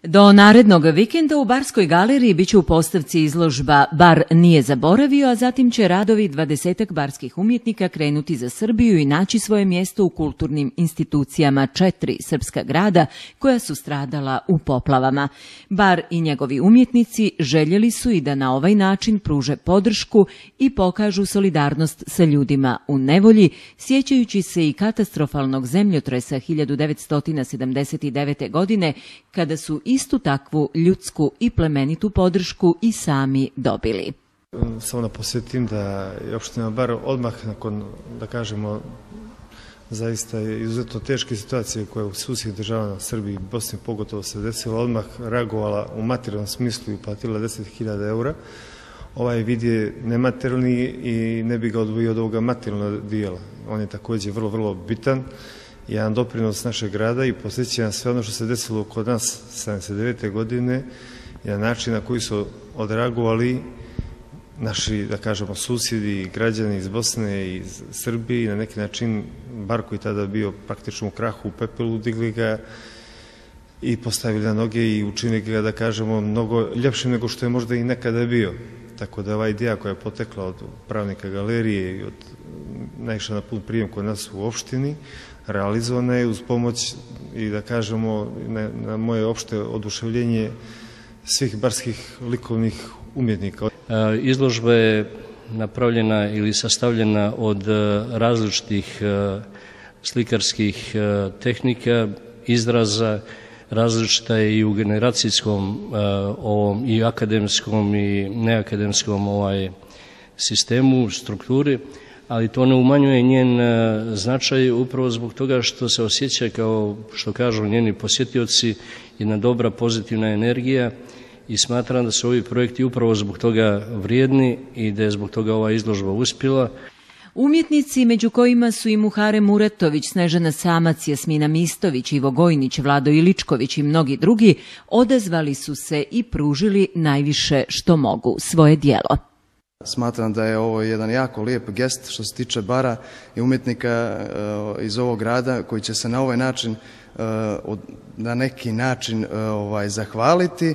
Do narednog vikenda u Barskoj galeriji biće u postavci izložba Bar nije zaboravio, a zatim će radovi 20 barskih umjetnika krenuti za Srbiju i naći svoje mjesto u kulturnim institucijama 4 srpska grada koja su stradala u poplavama. Bar i njegovi umjetnici željeli su i da na ovaj način pruže podršku i pokažu solidarnost sa ljudima u nevolji, sjećajući se i katastrofalnog zemljotresa 1979. godine, kada su istu takvu ljudsku i plemenitu podršku i sami dobili. Samo da posjetim da je opština Bar odmah nakon, da kažemo, zaista izuzetno teške situacije koje u susjednih država na Srbiji i Bosni pogotovo se desila, odmah reagovala u materijalnom smislu i uplatila 10.000 eura. Ovaj vid je nematerijalni i ne bi ga odvojio od ovoga materijalnog dijela. On je također vrlo, vrlo bitan. Jedan doprinos našeg grada i posjeća sve ono što se desilo kod nas 1979. godine, jedan način na koji su odreagovali naši, da kažemo, susjedi i građani iz Bosne i iz Srbije i na neki način Bar koji tada bio praktično u krahu, u pepelu, digli ga i postavili na noge i učinili ga, da kažemo, mnogo ljepšim nego što je možda i nekada bio. Tako da ova ideja koja je potekla od pravnika galerije i od naišla na pun prijem kod nas u opštini, realizovana je uz pomoć i, da kažemo, na moje opšte oduševljenje svih barskih likovnih umjetnika. Izložba je napravljena ili sastavljena od različitih slikarskih tehnika, izraza, različita je i u generacijskom i akademskom i neakademskom sistemu, strukturi, ali to ne umanjuje njen značaj upravo zbog toga što se osjeća, kao što kažu njeni posjetioci, jedna dobra pozitivna energija i smatram da su ovi projekti upravo zbog toga vrijedni i da je zbog toga ova izložba uspjela. Umjetnici, među kojima su i Muharem Muratović, Snežana Samac, Jasmina Mistović, Ivo Gojnić, Vlado Iličković i mnogi drugi, odazvali su se i pružili najviše što mogu, svoje djelo. Smatram da je ovo jedan jako lijep gest što se tiče Bara i umjetnika iz ovog grada koji će se na ovaj način, na neki način zahvaliti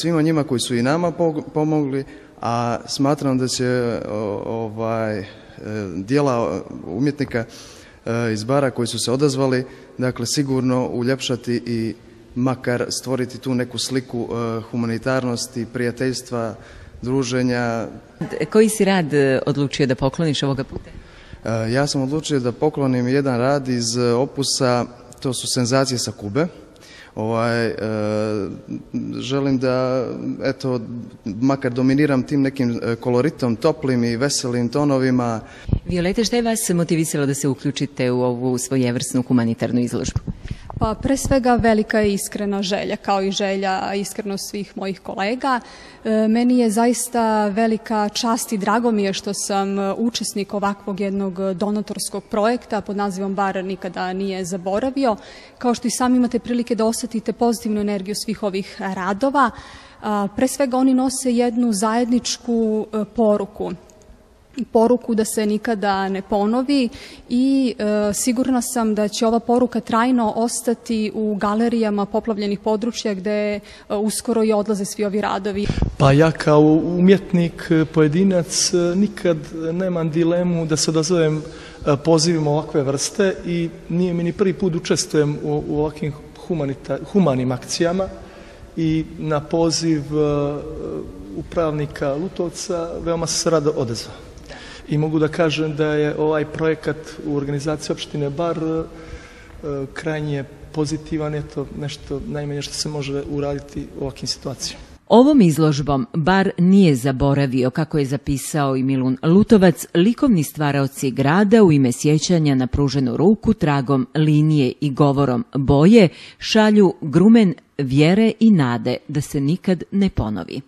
svima njima koji su i nama pomogli, a smatram da će djela umjetnika iz Bara koji su se odazvali, dakle, sigurno uljepšati i makar stvoriti tu neku sliku humanitarnosti, prijateljstva, druženja. Koji si rad odlučio da pokloniš ovoga puta? Ja sam odlučio da poklonim jedan rad iz opusa, to su Senzacije sa Kube. Želim da, eto, makar dominiram tim nekim koloritom, toplim i veselim tonovima. Violeta, šta je vas motivisalo da se uključite u ovu svojevrsnu humanitarnu izložbu? Pa pre svega velika je iskrena želja, kao i želja iskrenost svih mojih kolega. Meni je zaista velika čast i drago mi je što sam učesnik ovakvog jednog donatorskog projekta pod nazivom Bar nikada nije zaboravio. Kao što i sami imate prilike da osjetite pozitivnu energiju svih ovih radova, pre svega oni nose jednu zajedničku poruku da se nikada ne ponovi i sigurna sam da će ova poruka trajno ostati u galerijama poplavljenih područja gde uskoro i odlaze svi ovi radovi. Pa ja kao umjetnik, pojedinac, nikad nemam dilemu da se odazovem pozivima ovakve vrste i nije mi ni prvi put učestvujem u ovakvim humanim akcijama i na poziv upravnika Lutovca veoma se rado odazvao. I mogu da kažem da je ovaj projekat u organizaciji opštine Bar krajnje pozitivan, je to nešto najmanje što se može uraditi u ovakvim situacijama. Ovom izložbom Bar nije zaboravio, kako je zapisao i Milun Lutovac, likovni stvaraoci grada u ime sjećanja na pruženu ruku tragom linije i govorom boje šalju grumen vjere i nade da se nikad ne ponovi.